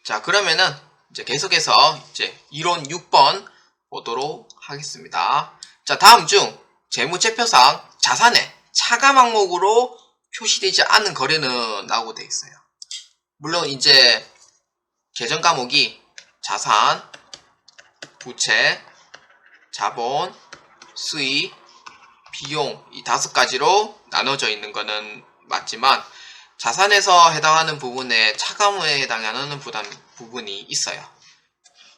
자, 그러면은 이제 계속해서 이제 이론 6번 보도록 하겠습니다. 자, 다음 중 재무제표상 자산의 차감 항목으로 표시되지 않은 거래는 라고 되어 있어요. 물론 이제 계정 과목이 자산, 부채, 자본, 수익, 비용 이 5가지로 나눠져 있는 거는 맞지만 자산에서 해당하는 부분에 차감에 해당하는 부분이 있어요.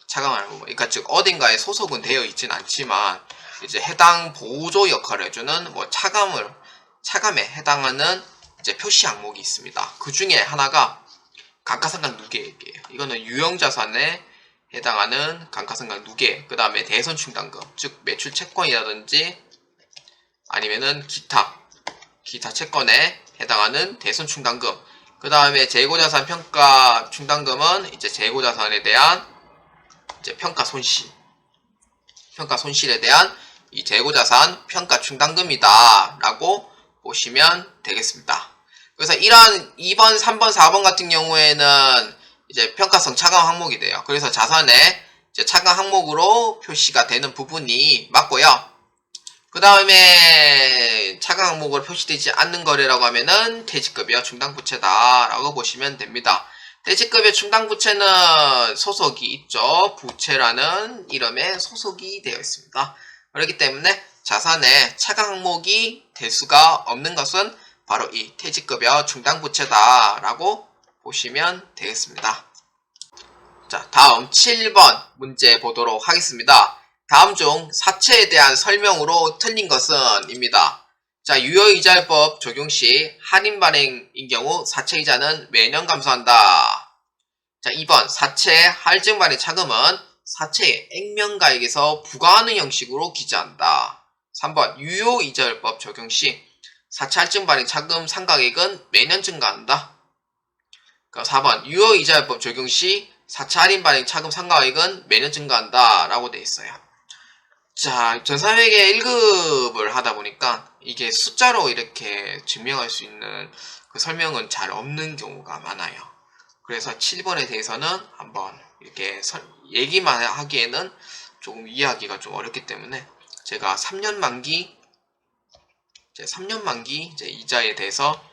차감하는 부분. 그러니까 즉 어딘가에 소속은 되어 있진 않지만 이제 해당 보조 역할을 해주는 뭐 차감에 해당하는 이제 표시 항목이 있습니다. 그 중에 하나가 감가상각 누계액이에요. 이거는 유형자산에 해당하는 감가상각 누계, 그 다음에 대손 충당금, 즉 매출 채권이라든지 아니면은 기타 채권에 해당하는 대손 충당금, 그 다음에 재고자산 평가 충당금은 이제 재고자산에 대한 이제 평가 손실에 대한 이 재고자산 평가 충당금이다 라고 보시면 되겠습니다. 그래서 이러한 2번, 3번, 4번 같은 경우에는 이제 평가성 차감 항목이 돼요. 그래서 자산의 이제 차감 항목으로 표시가 되는 부분이 맞고요. 그 다음에 차감 항목으로 표시되지 않는 거래라고 하면은 퇴직급여 충당부채다 라고 보시면 됩니다. 퇴직급여 충당부채는 소속이 있죠. 부채라는 이름의 소속이 되어 있습니다. 그렇기 때문에 자산의 차감 항목이 될 수가 없는 것은 바로 이 퇴직급여 충당부채다 라고 보시면 되겠습니다. 자, 다음 7번 문제 보도록 하겠습니다. 다음 중 사채에 대한 설명으로 틀린 것은 입니다. 자, 유효이자율법 적용 시 할인 발행인 경우 사채이자는 매년 감소한다. 자, 2번 사채 할증 발행 차금은 사채의 액면가액에서 부과하는 형식으로 기재한다. 3번 유효이자율법 적용 시 사채 할증 발행 차금 상각액은 매년 증가한다. 4번 유효이자율법 적용 시 사채 할인 발행 차금 상각액은 매년 증가한다 라고 되어 있어요. 자, 전산회계 1급을 하다 보니까 이게 숫자로 이렇게 증명할 수 있는 그 설명은 잘 없는 경우가 많아요. 그래서 7번에 대해서는 한번 이렇게 얘기만 하기에는 조금 이해하기가 좀 어렵기 때문에 제가 3년 만기 이제 이자에 대해서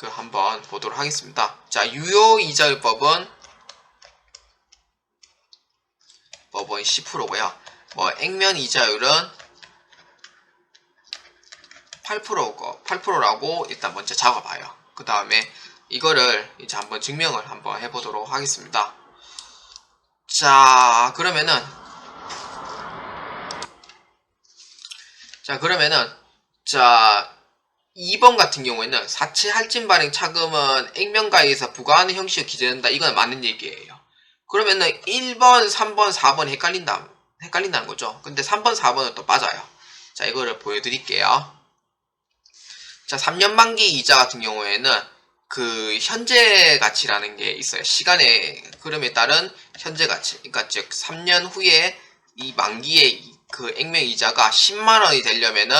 한번 보도록 하겠습니다. 자, 유효이자율법은 10%고요. 액면 이자율은 8%라고 일단 먼저 잡아봐요. 그 다음에 이거를 이제 한번 증명을 한번 해보도록 하겠습니다. 자, 그러면은 2번 같은 경우에는 사채 할증 발행 차금은 액면가액에서 부과하는 형식으로 기재된다. 이건 맞는 얘기예요. 그러면은 1번, 3번, 4번 헷갈린다는 거죠. 근데 3번, 4번은 또 맞아요. 자, 이거를 보여드릴게요. 자, 3년 만기 이자 같은 경우에는 그 현재 가치라는 게 있어요. 시간의 흐름에 따른 현재 가치. 그러니까 즉 3년 후에 이 만기의 그 액면 이자가 10만 원이 되려면은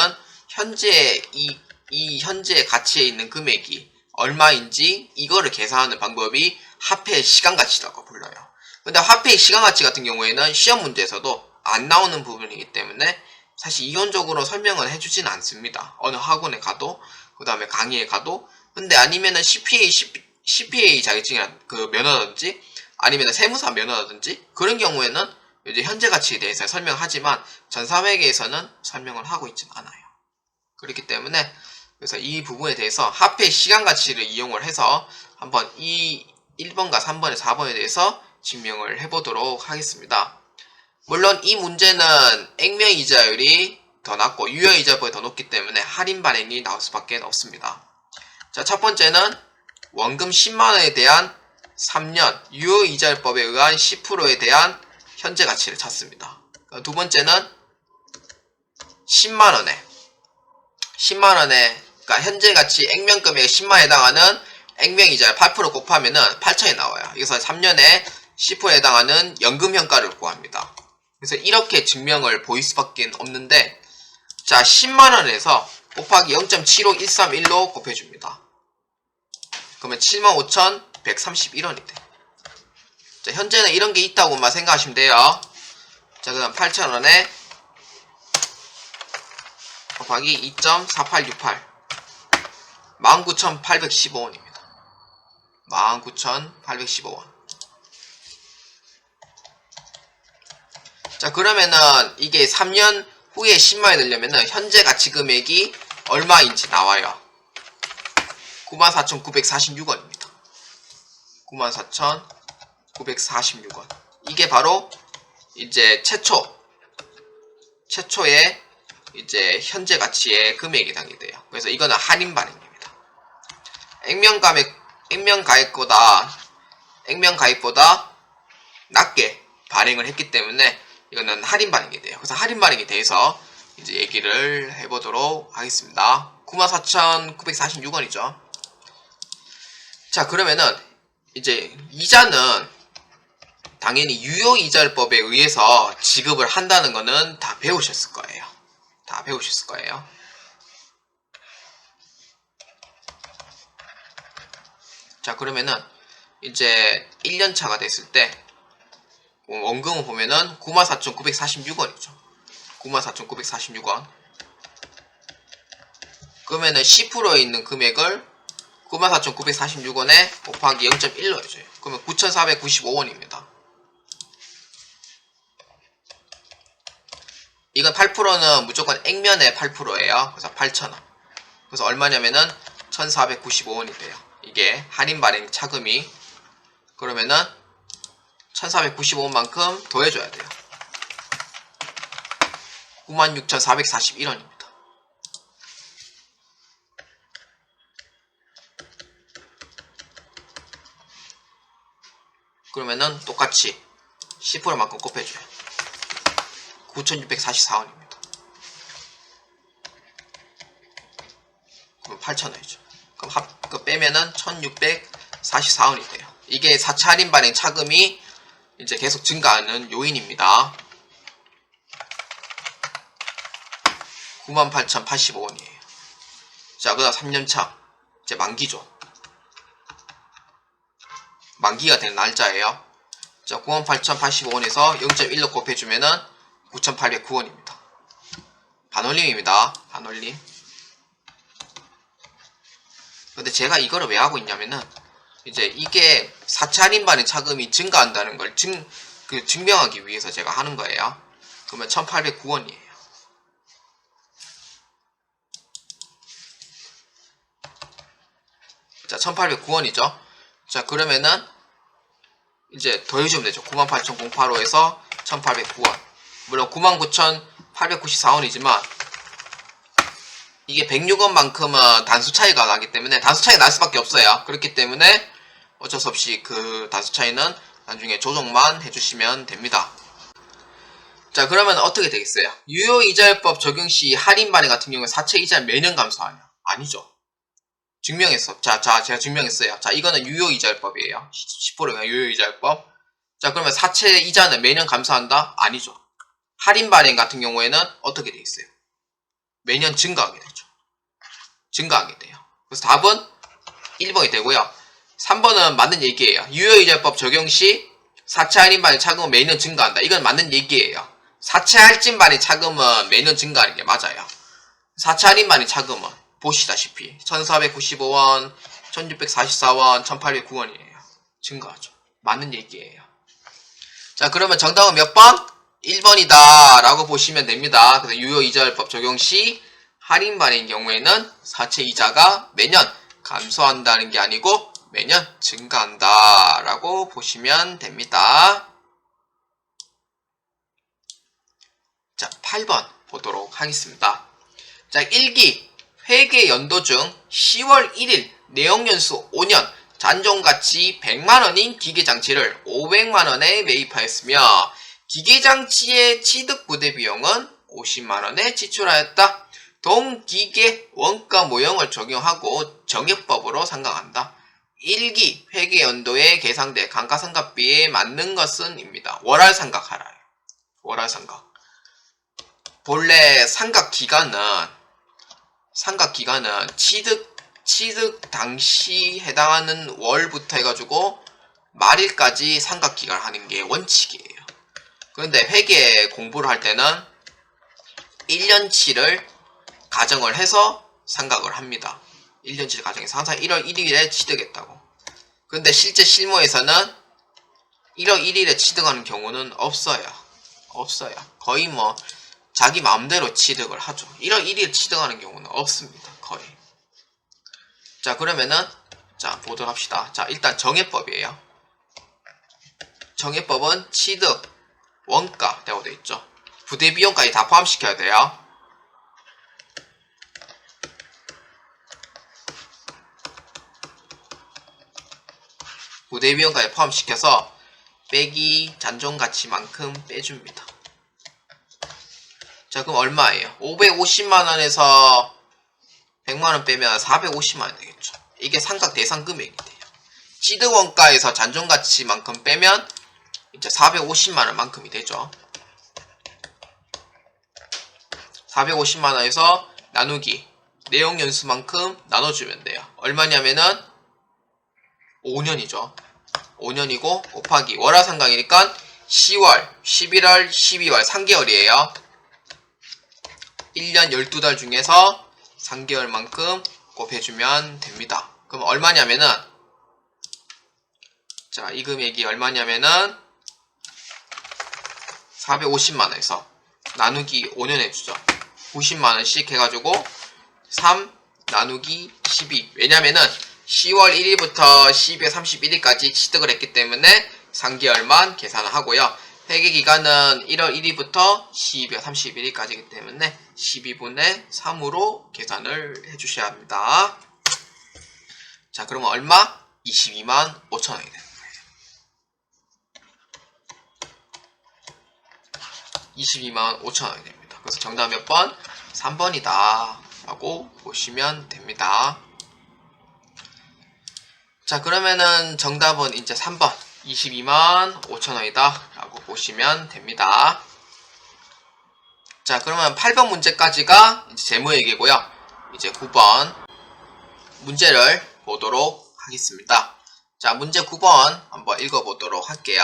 현재 이 현재 가치에 있는 금액이 얼마인지 이거를 계산하는 방법이 화폐의 시간 가치라고 불러요. 근데 화폐의 시간 가치 같은 경우에는 시험 문제에서도 안 나오는 부분이기 때문에 사실 이론적으로 설명을 해주진 않습니다. 어느 학원에 가도 그 다음에 강의에 가도. 근데 아니면은 CPA 자격증이나 그 면허라든지 아니면 세무사 면허라든지 그런 경우에는 이제 현재 가치에 대해서 설명하지만 전사회계에서는 설명을 하고 있지는 않아요. 그렇기 때문에 그래서 이 부분에 대해서 화폐의 시간 가치를 이용을 해서 한번 이 1번과 3번에 4번에 대해서 증명을 해보도록 하겠습니다. 물론 이 문제는 액면 이자율이 더 낮고 유효이자율법이 더 높기 때문에 할인 발행이 나올 수밖에 없습니다. 자, 첫 번째는 원금 10만원에 대한 3년 유효이자율법에 의한 10%에 대한 현재 가치를 찾습니다. 두 번째는 10만원에 그러니까 현재 가치 액면 금액 10만원에 해당하는 액면 이자율 8% 곱하면은 8천이 나와요. 여기서 3년에 10%에 해당하는 연금 현가를 구합니다. 그래서 이렇게 증명을 보일 수밖에 없는데, 자, 10만원에서 곱하기 0.75131로 곱해줍니다. 그러면 75,131원이 돼. 자, 현재는 이런 게 있다고만 생각하시면 돼요. 자, 그다음 8,000원에 곱하기 2.4868 19,815원입니다. 19,815원. 자, 그러면은 이게 3년 후에 10만원이 되려면은 현재 가치 금액이 얼마인지 나와요. 94,946원입니다. 94,946원. 이게 바로 이제 최초의 이제 현재 가치의 금액이 당기돼요. 그래서 이거는 할인 반영입니다. 액면 가입보다 낮게 발행을 했기 때문에 이거는 할인 반영이 돼요. 그래서 할인 반영에 대해서 이제 얘기를 해보도록 하겠습니다. 94,946원이죠. 자, 그러면은 이제 이자는 당연히 유효이자율법에 의해서 지급을 한다는 거는 다 배우셨을 거예요. 자, 그러면은 이제 1년차가 됐을 때 원금을 보면은 94,946원이죠. 94,946원. 그러면은 10%에 있는 금액을 94,946원에 곱하기 0.1로 해줘요. 그러면 9,495원입니다. 이건 8%는 무조건 액면의 8%예요. 그래서 8,000원. 그래서 얼마냐면은 1,495원이 돼요. 이게 할인 발행 차금이. 그러면은 1,495원만큼 더해줘야 돼요. 96,441원입니다. 그러면은 똑같이 10%만큼 곱해줘요. 9,644원입니다. 그럼 8,000원이죠. 그럼 빼면은 1,644원이 돼요. 이게 4차 할인 발행 차금이 이제 계속 증가하는 요인입니다. 98,085원이에요. 자, 그 다음 3년차. 이제 만기죠. 만기가 되는 날짜예요. 자, 98,085원에서 0.1로 곱해주면은 9,809원입니다. 반올림입니다. 반올림. 근데 제가 이거를 왜 하고 있냐면은, 이제 이게 4차 할인 발행 차금이 증가한다는 걸 증명하기 위해서 제가 하는 거예요. 그러면 1,809원이에요. 자, 1,809원이죠. 자, 그러면은 이제 더해주면 되죠. 98,085에서 1,809원. 물론 99,894원이지만 이게 106원만큼은 단수 차이가 나기 때문에 단수 차이가 날 수밖에 없어요. 그렇기 때문에 어쩔 수 없이 그 단수 차이는 나중에 조정만 해주시면 됩니다. 자, 그러면 어떻게 되겠어요? 유효이자율법 적용 시 할인 발행 같은 경우에 사채 이자를 매년 감소하냐? 아니죠. 증명했어. 자, 제가 증명했어요. 자, 이거는 유효이자율법이에요. 10%가 유효이자율법. 자, 그러면 사채 이자는 매년 감소한다? 아니죠. 할인 발행 같은 경우에는 어떻게 돼 있어요? 매년 증가하게 되죠. 증가하게 돼요. 그래서 답은 1번이 되고요. 3번은 맞는 얘기예요. 유효이자율법 적용 시 사채 할인 발행 차금은 매년 증가한다. 이건 맞는 얘기예요. 사채 할증 발행 차금은 매년 증가하는 게 맞아요. 사채 할인 발행 차금은 보시다시피 1,495원, 1,644원, 1,809원이에요. 증가하죠. 맞는 얘기예요. 자, 그러면 정답은 몇 번? 1번이다 라고 보시면 됩니다. 그래서 유효이자율법 적용 시 할인 발행의 경우에는 사채 이자가 매년 감소한다는 게 아니고 매년 증가한다 라고 보시면 됩니다. 자, 8번 보도록 하겠습니다. 자, 1기 회계 연도 중 10월 1일 내역연수 5년 잔존가치 100만원인 기계장치를 500만원에 매입하였으며 기계장치의 취득부대 비용은 50만원에 지출하였다. 동기계 원가 모형을 적용하고 정액법으로 상각한다. 1기 회계연도에 계상될 감가상각비에 맞는 것은 입니다. 월할 상각하라. 월할 상각. 본래 상각 기간은 취득 당시 해당하는 월부터 해가지고 말일까지 상각기간을 하는 게 원칙이에요. 그런데 회계 공부를 할 때는 1년치를 가정을 해서 상각을 합니다. 1년치를 가정해서 항상 1월 1일에 취득했다고. 그런데 실제 실무에서는 1월 1일에 취득하는 경우는 없어요. 거의 뭐 자기 마음대로 취득을 하죠. 1월 1일에 취득하는 경우는 없습니다. 거의. 자, 그러면은 자, 보도록 합시다. 자, 일단 정해법이에요. 정해법은 취득, 원가 되고 되어 있죠. 부대 비용까지 다 포함시켜야 돼요. 부대 비용까지 포함시켜서 빼기 잔존가치만큼 빼줍니다. 자, 그럼 얼마예요? 550만원에서 100만원 빼면 450만원 되겠죠. 이게 상각 대상 금액이 돼요. 취득원가에서 잔존가치만큼 빼면 이제 450만원만큼이 되죠. 450만원에서 나누기 내용연수만큼 나눠주면 돼요. 얼마냐면은 5년이죠. 5년이고 곱하기 월화상각이니까 10월, 11월, 12월 3개월이에요. 1년 12달 중에서 3개월만큼 곱해주면 됩니다. 그럼 얼마냐면은 자, 이 금액이 얼마냐면은 450만원에서 나누기 5년 해주죠. 90만원씩 해가지고 3 나누기 12. 왜냐면은 10월 1일부터 12월 31일까지 취득을 했기 때문에 3개월만 계산을 하고요. 회계기간은 1월 1일부터 12월 31일까지이기 때문에 12분의 3으로 계산을 해주셔야 합니다. 자, 그러면 얼마? 22만 5천원이 됩니다. 22만 5천원이 됩니다. 그래서 정답 몇 번? 3번이다 라고 보시면 됩니다. 자, 그러면은 정답은 이제 3번 22만 5천원이다 라고 보시면 됩니다. 자, 그러면 8번 문제까지가 이제 재무회계고요. 이제 9번 문제를 보도록 하겠습니다. 자, 문제 9번 한번 읽어보도록 할게요.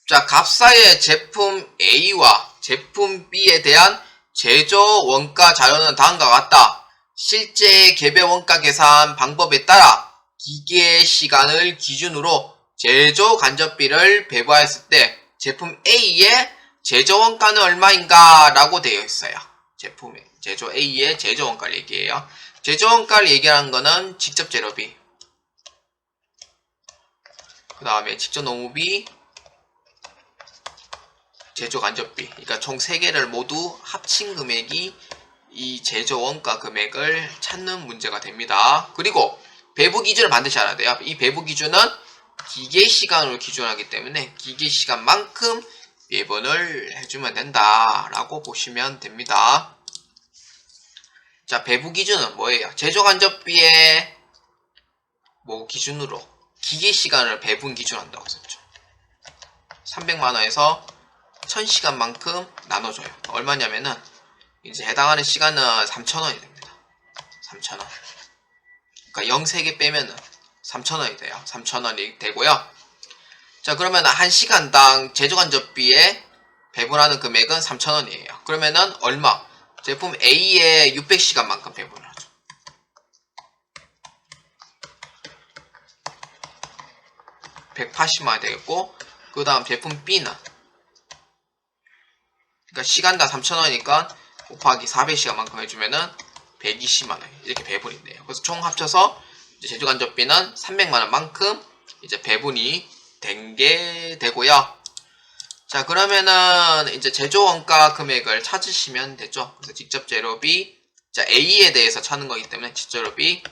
자, 갑사의 제품 A와 제품 B에 대한 제조 원가 자료는 다음과 같다. 실제 개별 원가 계산 방법에 따라 기계 시간을 기준으로 제조 간접비를 배부하였을 때 제품 A의 제조 원가는 얼마인가 라고 되어 있어요. 제품의 제조 A의 제조 원가를 얘기해요. 제조 원가를 얘기하는 거는 직접 재료비, 그 다음에 직접 노무비, 제조 간접비, 그러니까 총 3개를 모두 합친 금액이 이 제조 원가 금액을 찾는 문제가 됩니다. 그리고 배부 기준을 반드시 알아야 돼요. 이 배부 기준은 기계 시간으로 기준하기 때문에 기계 시간만큼 배분을 해주면 된다라고 보시면 됩니다. 자, 배부 기준은 뭐예요? 제조 간접비의 뭐 기준으로 기계 시간을 배분 기준한다고 썼죠. 300만원에서 1000시간만큼 나눠줘요. 얼마냐면은 이제 해당하는 시간은 3,000원이 됩니다. 3,000원. 그러니까 0 3개 빼면은 3,000원이 돼요. 3,000원이 되고요. 자, 그러면 1시간당 제조간접비에 배분하는 금액은 3,000원이에요. 그러면은 얼마? 제품 A의 600시간만큼 배분을 하죠. 180만원이 되겠고, 그 다음 제품 B는 그러니까 시간당 3,000원이니까 곱하기 400시간만큼 해주면은 120만원 이렇게 배분이 돼요. 그래서 총 합쳐서 이제 제조간접비는 300만원만큼 이제 배분이 된 게 되고요. 자, 그러면은 이제 제조원가 금액을 찾으시면 되죠. 그래서 직접 재료비, 자, A에 대해서 찾는 거기 때문에 직접 재료비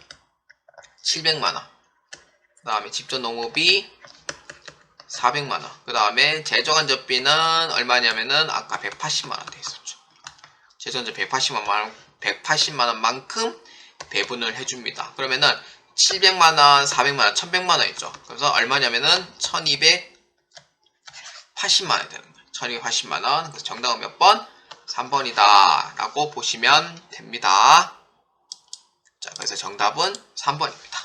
700만원, 그 다음에 직접 농업비 400만원, 그 다음에 제조간접비는 얼마냐면은 아까 180만원 돼 있었죠. 제조간접 180만원만큼 배분을 해줍니다. 그러면은 700만원, 400만원, 1100만원 있죠. 그래서 얼마냐면은 1280만원이 되는 거예요. 1280만원. 그래서 정답은 몇 번? 3번이다 라고 보시면 됩니다. 자, 그래서 정답은 3번입니다.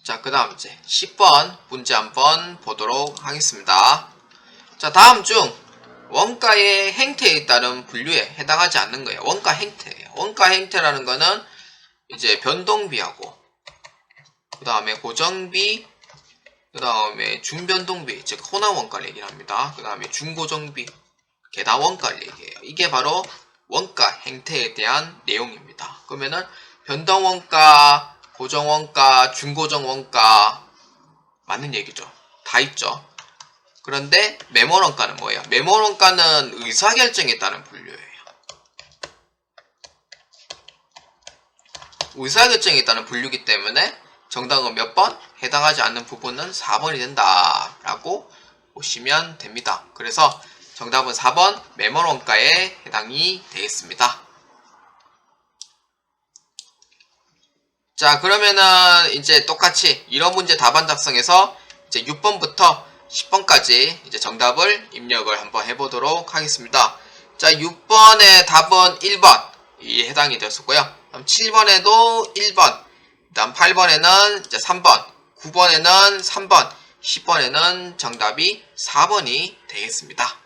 자, 그 다음 이제 10번 문제 한번 보도록 하겠습니다. 자, 다음 중 원가의 행태에 따른 분류에 해당하지 않는 거예요. 원가 행태예요. 원가 행태라는 거는 이제 변동비하고 그 다음에 고정비, 그 다음에 준변동비, 즉 호남 원가를 얘기를 합니다. 그 다음에 중고정비, 계단 원가를 얘기해요. 이게 바로 원가 행태에 대한 내용입니다. 그러면은 변동원가, 고정원가, 중고정원가 맞는 얘기죠. 다 있죠. 그런데 매몰원가는 뭐예요? 매몰원가는 의사결정에 따른 분류예요. 의사결정에 따른 분류이기 때문에 정답은 몇 번? 해당하지 않는 부분은 4번이 된다 라고 보시면 됩니다. 그래서 정답은 4번 매몰원가에 해당이 되겠습니다. 자, 그러면은 이제 똑같이 이런 문제 답안 작성해서 이제 6번부터 10번까지 이제 정답을 입력을 한번 해보도록 하겠습니다. 자, 6번의 답은 1번이 해당이 되었고요. 그럼 7번에도 1번, 그다음 8번에는 이제 3번, 9번에는 3번, 10번에는 정답이 4번이 되겠습니다.